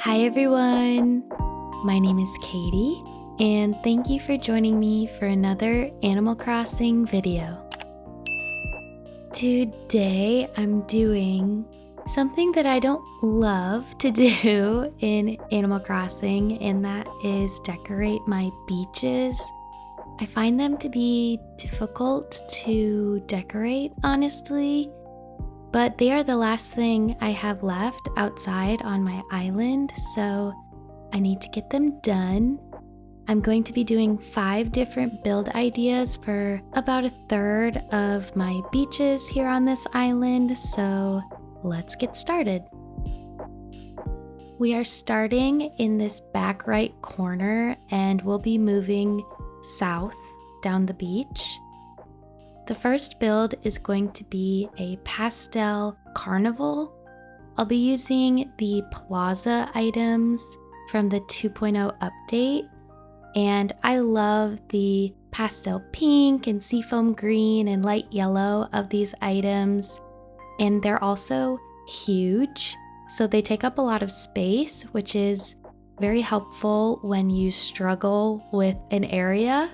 Hi everyone! My name is Katy, and thank you for joining me for another Animal Crossing video. Today I'm doing something that I don't love to do in Animal Crossing, and that is decorate my beaches. I find them to be difficult to decorate, honestly. But they are the last thing I have left outside on my island, so I need to get them done. I'm going to be doing 5 different build ideas for about a third of my beaches here on this island, so let's get started. We are starting in this back right corner and we'll be moving south down the beach. The first build is going to be a pastel carnival. I'll be using the plaza items from the 2.0 update, and I love the pastel pink and seafoam green and light yellow of these items, and they're also huge, so they take up a lot of space, which is very helpful when you struggle with an area.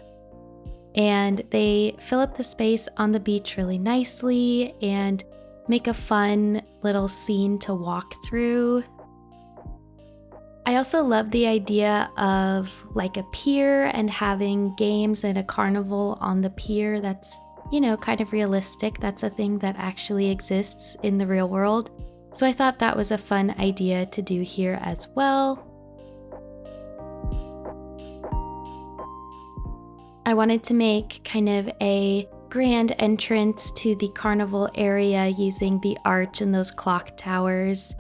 And they fill up the space on the beach really nicely and make a fun little scene to walk through. I also love the idea of like a pier and having games and a carnival on the pier that's, kind of realistic. That's a thing that actually exists in the real world. So I thought that was a fun idea to do here as well. I wanted to make kind of a grand entrance to the carnival area using the arch and those clock towers.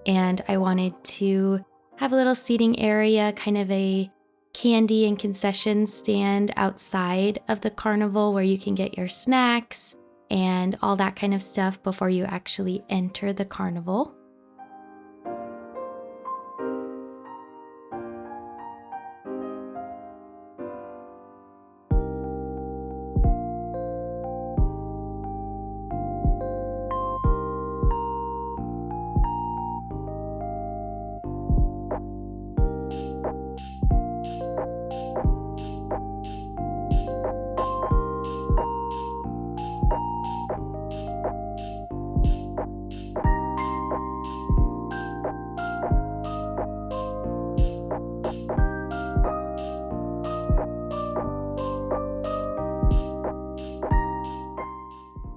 And I wanted to have a little seating area, kind of a candy and concession stand outside of the carnival where you can get your snacks and all that kind of stuff before you actually enter the carnival.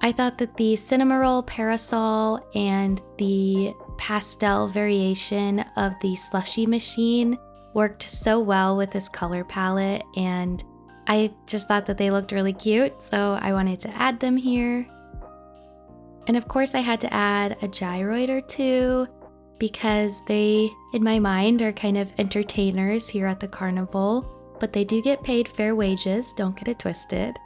I thought that the cinema roll parasol and the pastel variation of the slushy machine worked so well with this color palette, and I just thought that they looked really cute, so I wanted to add them here. And of course I had to add a gyroid or two because they, in my mind, are kind of entertainers here at the carnival, but they do get paid fair wages, don't get it twisted.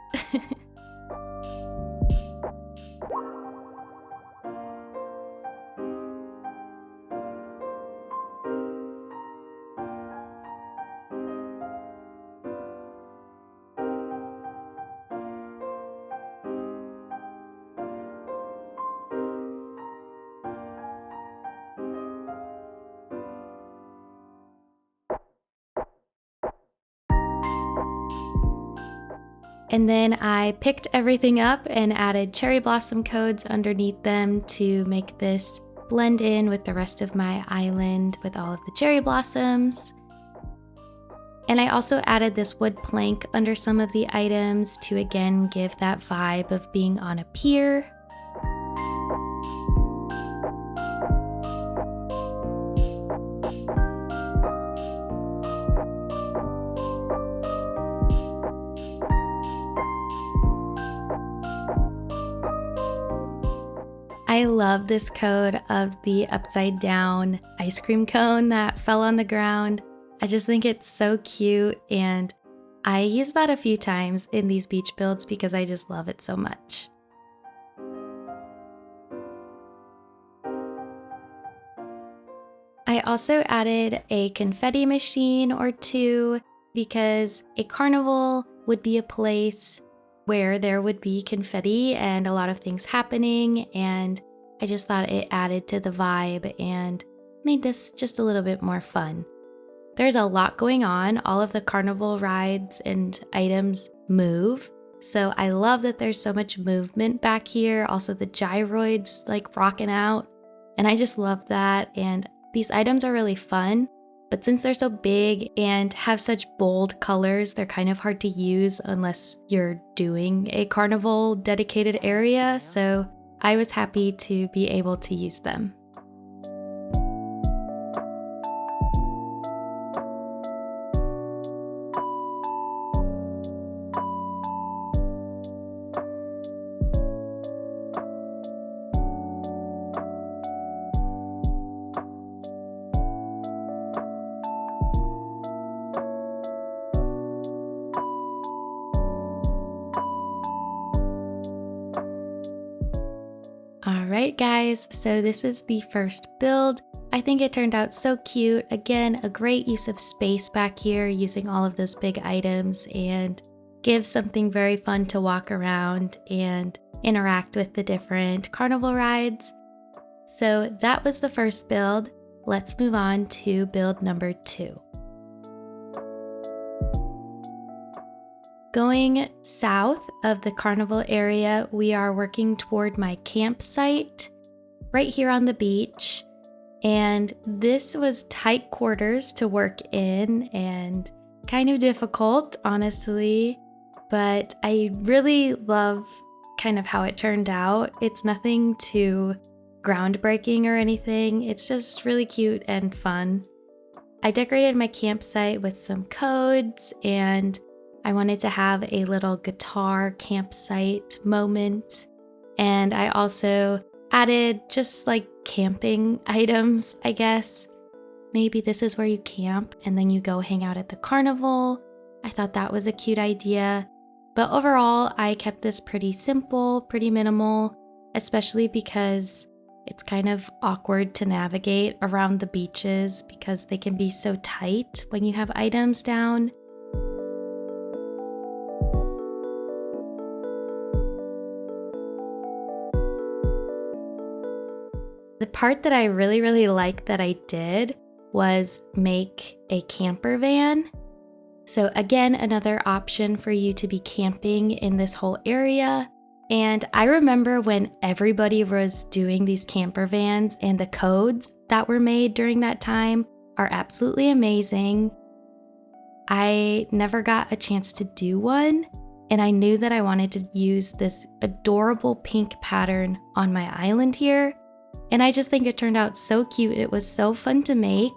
And then I picked everything up and added cherry blossom codes underneath them to make this blend in with the rest of my island with all of the cherry blossoms. And I also added this wood plank under some of the items to again give that vibe of being on a pier. I love this code of the upside down ice cream cone that fell on the ground. I just think it's so cute, and I use that a few times in these beach builds because I just love it so much. I also added a confetti machine or two because a carnival would be a place where there would be confetti and a lot of things happening, and I just thought it added to the vibe, and made this just a little bit more fun. There's a lot going on. All of the carnival rides and items move. So I love that there's so much movement back here. Also the gyroids like rocking out. And I just love that. And these items are really fun. But since they're so big and have such bold colors, they're kind of hard to use unless you're doing a carnival dedicated area. So I was happy to be able to use them. Alright guys, so this is the first build. I think it turned out so cute. Again, a great use of space back here using all of those big items and gives something very fun to walk around and interact with the different carnival rides. So that was the first build. Let's move on to build number 2. Going south of the carnival area, we are working toward my campsite right here on the beach. And this was tight quarters to work in and kind of difficult, honestly. But I really love kind of how it turned out. It's nothing too groundbreaking or anything. It's just really cute and fun. I decorated my campsite with some codes, and I wanted to have a little guitar campsite moment. And I also added just like camping items, I guess. Maybe this is where you camp and then you go hang out at the carnival. I thought that was a cute idea. But overall, I kept this pretty simple, pretty minimal, especially because it's kind of awkward to navigate around the beaches because they can be so tight when you have items down. The part that I really liked that I did was make a camper van. So again, another option for you to be camping in this whole area. And I remember when everybody was doing these camper vans, and the codes that were made during that time are absolutely amazing. I never got a chance to do one, and I knew that I wanted to use this adorable pink pattern on my island here. And I just think it turned out so cute. It was so fun to make.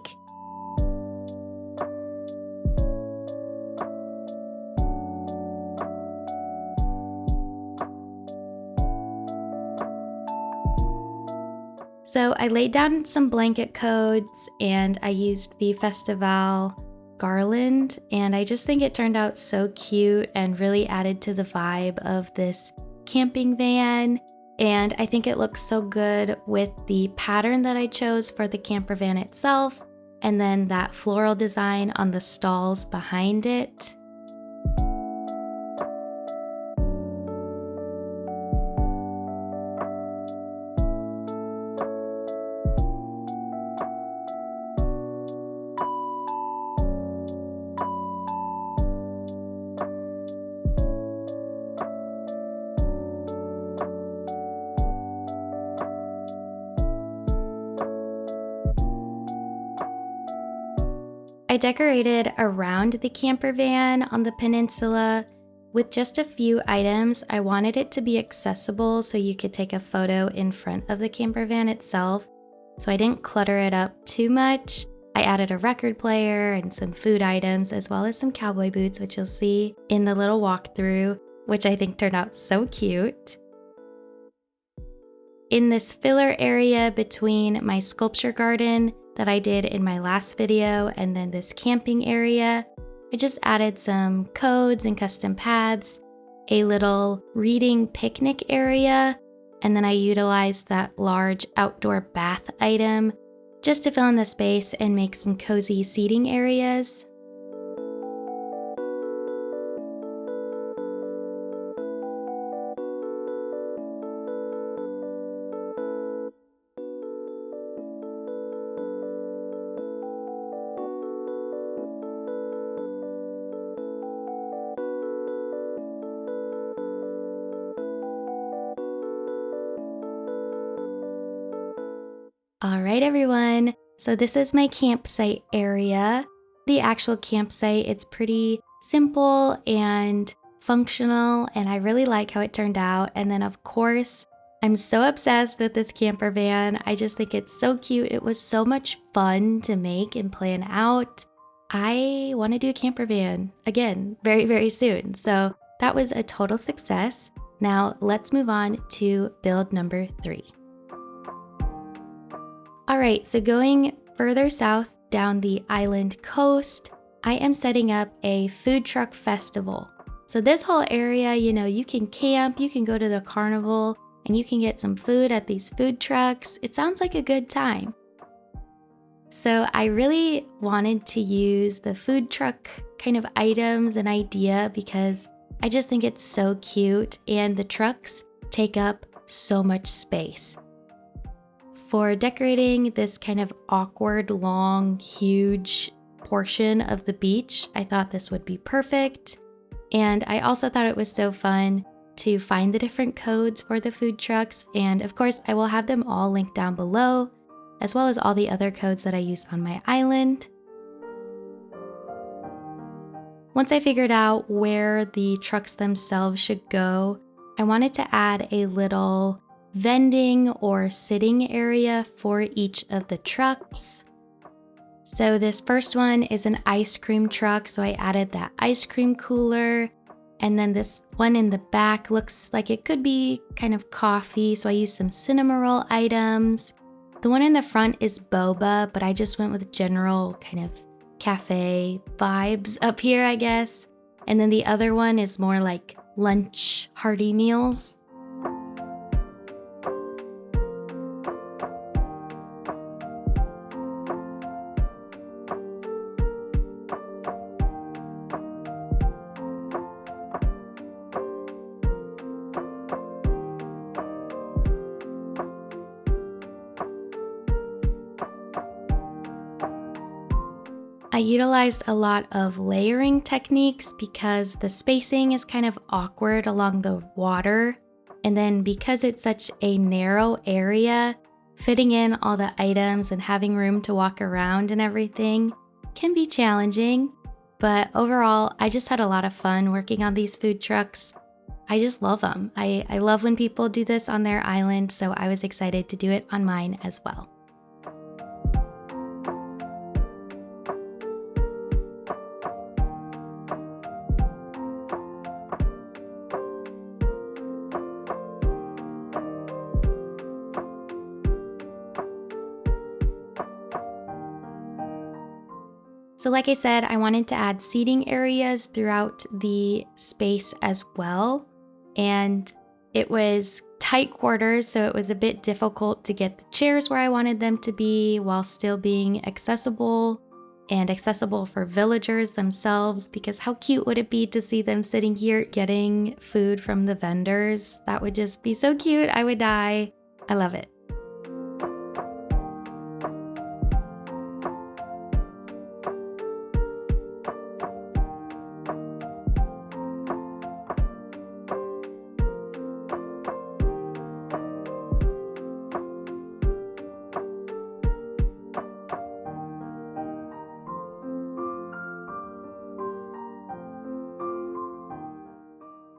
So I laid down some blanket codes and I used the Festival garland, and I just think it turned out so cute and really added to the vibe of this camping van. And I think it looks so good with the pattern that I chose for the camper van itself, and then that floral design on the stalls behind it. I decorated around the camper van on the peninsula with just a few items. I wanted it to be accessible so you could take a photo in front of the camper van itself. So I didn't clutter it up too much. I added a record player and some food items, as well as some cowboy boots, which you'll see in the little walkthrough, which I think turned out so cute. In this filler area between my sculpture garden that I did in my last video and then this camping area, I just added some codes and custom paths, a little reading picnic area, and then I utilized that large outdoor bath item just to fill in the space and make some cozy seating areas. All right, everyone. So this is my campsite area. The actual campsite, it's pretty simple and functional, and I really like how it turned out. And then, of course, I'm so obsessed with this camper van. I just think it's so cute. It was so much fun to make and plan out. I want to do a camper van again very, very soon. So that was a total success. Now let's move on to build number 3. All right, so going further south down the island coast, I am setting up a food truck festival. So this whole area, you can camp, you can go to the carnival, and you can get some food at these food trucks. It sounds like a good time. So I really wanted to use the food truck kind of items and idea because I just think it's so cute, and the trucks take up so much space. For decorating this kind of awkward, long, huge portion of the beach, I thought this would be perfect. And I also thought it was so fun to find the different codes for the food trucks. And of course, I will have them all linked down below, as well as all the other codes that I use on my island. Once I figured out where the trucks themselves should go, I wanted to add a little vending or sitting area for each of the trucks. So this first one is an ice cream truck, so I added that ice cream cooler. And then this one in the back looks like it could be kind of coffee, so I used some cinnamon roll items. The one in the front is boba, but I just went with general kind of cafe vibes up here, I guess. And then the other one is more like lunch hearty meals. I utilized a lot of layering techniques because the spacing is kind of awkward along the water. And then because it's such a narrow area, fitting in all the items and having room to walk around and everything can be challenging. But overall, I just had a lot of fun working on these food trucks. I just love them. I love when people do this on their island, so I was excited to do it on mine as well. So like I said, I wanted to add seating areas throughout the space as well. And it was tight quarters, so it was a bit difficult to get the chairs where I wanted them to be while still being accessible and accessible for villagers themselves, because how cute would it be to see them sitting here getting food from the vendors? That would just be so cute. I would die. I love it.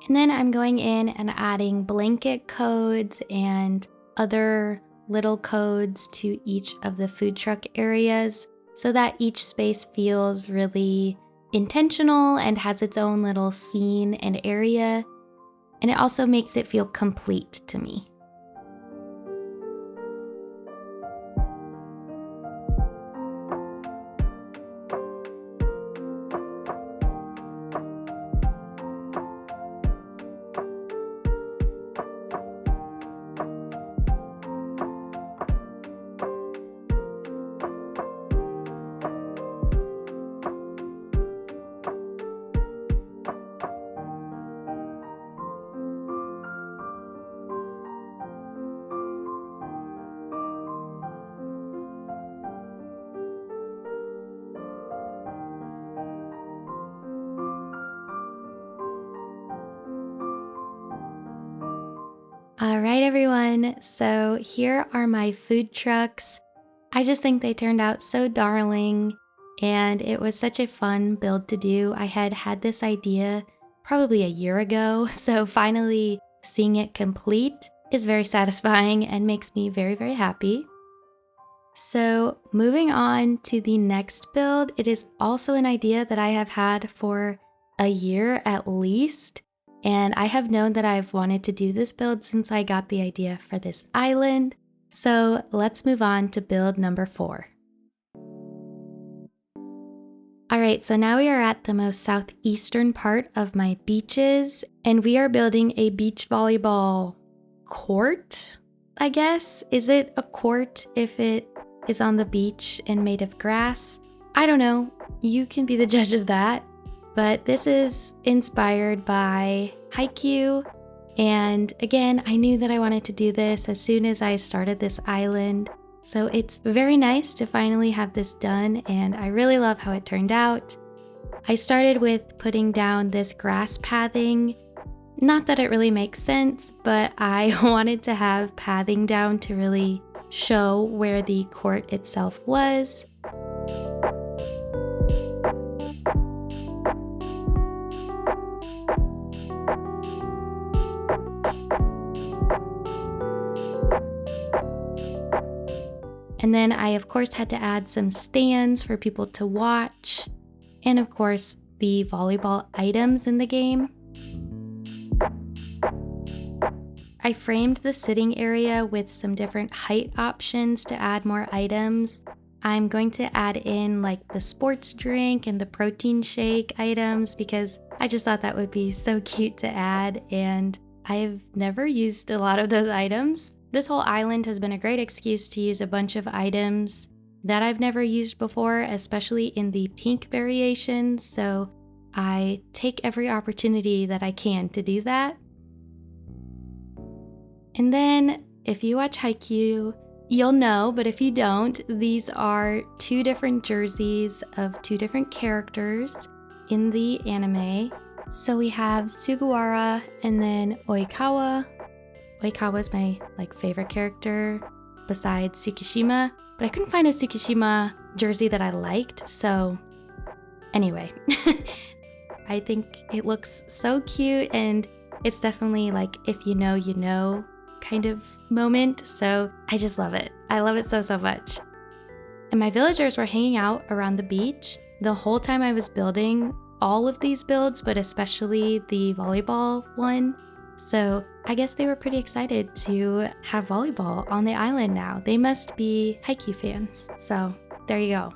And then I'm going in and adding blanket codes and other little codes to each of the food truck areas so that each space feels really intentional and has its own little scene and area. And it also makes it feel complete to me. All right, everyone. So here are my food trucks. I just think they turned out so darling, and it was such a fun build to do. I had had this idea probably a year ago, so finally seeing it complete is very satisfying and makes me very, very happy. So moving on to the next build, it is also an idea that I have had for a year at least, and I have known that I've wanted to do this build since I got the idea for this island. So let's move on to build number 4. Alright, so now we are at the most southeastern part of my beaches, and we are building a beach volleyball court, I guess? Is it a court if it is on the beach and made of grass? I don't know. You can be the judge of that. But this is inspired by Haikyu. And again, I knew that I wanted to do this as soon as I started this island. So it's very nice to finally have this done, and I really love how it turned out. I started with putting down this grass pathing. Not that it really makes sense, but I wanted to have pathing down to really show where the court itself was. And then I of course had to add some stands for people to watch, and of course the volleyball items in the game. I framed the sitting area with some different height options to add more items. I'm going to add in like the sports drink and the protein shake items because I just thought that would be so cute to add, and I've never used a lot of those items. This whole island has been a great excuse to use a bunch of items that I've never used before, especially in the pink variations, so I take every opportunity that I can to do that. And then, if you watch Haikyu, you'll know, but if you don't, these are 2 different jerseys of 2 different characters in the anime. So we have Sugawara and then Oikawa. Oikawa is my favorite character besides Tsukishima, but I couldn't find a Tsukishima jersey that I liked, so anyway. I think it looks so cute, and it's definitely like if you know, you know kind of moment, so I just love it. I love it so, so much. And my villagers were hanging out around the beach the whole time I was building all of these builds, but especially the volleyball one. So I guess they were pretty excited to have volleyball on the island now. They must be Haikyu fans. So there you go.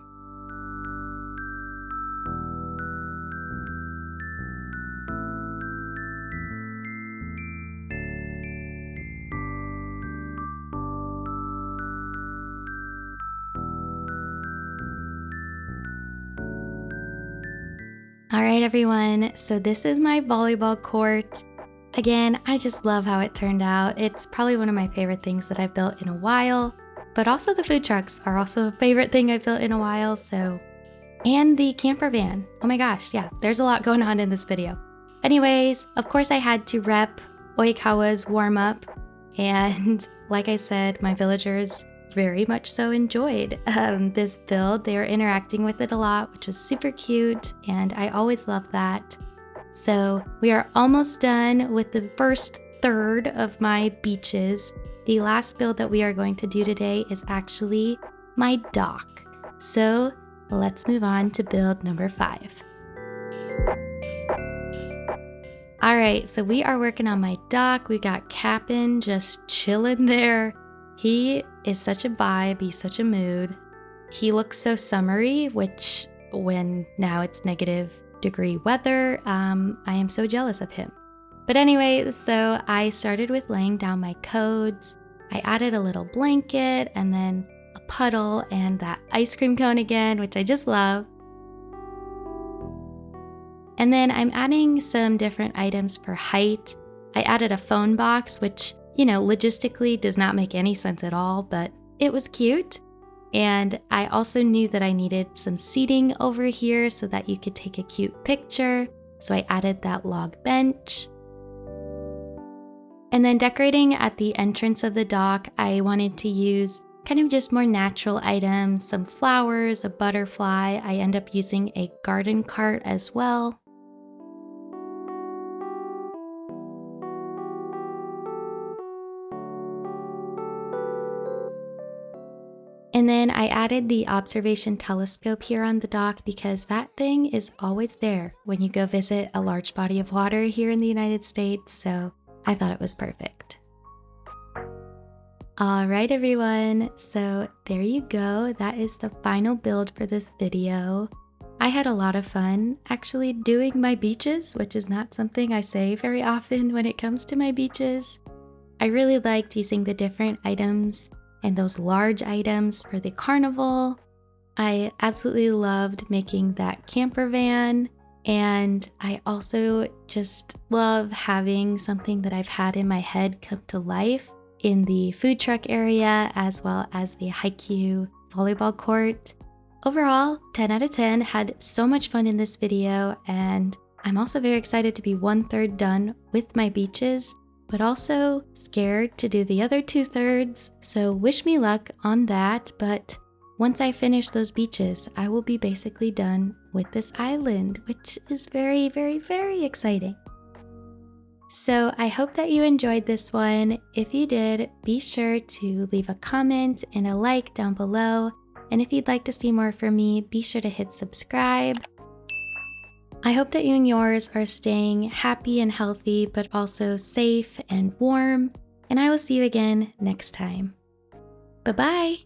All right, everyone. So this is my volleyball court. Again, I just love how it turned out. It's probably one of my favorite things that I've built in a while, but also the food trucks are also a favorite thing I've built in a while, so. And the camper van. Oh my gosh, yeah, there's a lot going on in this video. Anyways, of course I had to rep Oikawa's warm-up, and like I said, my villagers very much so enjoyed this build. They were interacting with it a lot, which was super cute, and I always love that. So we are almost done with the first third of my beaches. The last build that we are going to do today is actually my dock. So let's move on to build number 5. All right, so we are working on my dock. We got Cap'n just chilling there. He is such a vibe, he's such a mood. He looks so summery, which when now it's -degree weather, I am so jealous of him. But anyway, so I started with laying down my codes. I added a little blanket and then a puddle and that ice cream cone again, which I just love. And then I'm adding some different items for height. I added a phone box, which, you know, logistically does not make any sense at all, but it was cute. And I also knew that I needed some seating over here so that you could take a cute picture. So I added that log bench. And then decorating at the entrance of the dock, I wanted to use kind of just more natural items, some flowers, a butterfly. I end up using a garden cart as well. And then I added the observation telescope here on the dock because that thing is always there when you go visit a large body of water here in the United States, so I thought it was perfect. Alright everyone, so there you go. That is the final build for this video. I had a lot of fun actually doing my beaches, which is not something I say very often when it comes to my beaches. I really liked using the different items and those large items for the carnival. I absolutely loved making that camper van, and I also just love having something that I've had in my head come to life in the food truck area as well as the Haikyu volleyball court. Overall, 10 out of 10, had so much fun in this video, and I'm also very excited to be 1/3 done with my beaches, but also scared to do the other 2/3, so wish me luck on that. But once I finish those beaches, I will be basically done with this island, which is very, very, very exciting. So I hope that you enjoyed this one. If you did, be sure to leave a comment and a like down below. And if you'd like to see more from me, be sure to hit subscribe. I hope that you and yours are staying happy and healthy, but also safe and warm. And I will see you again next time. Bye-bye.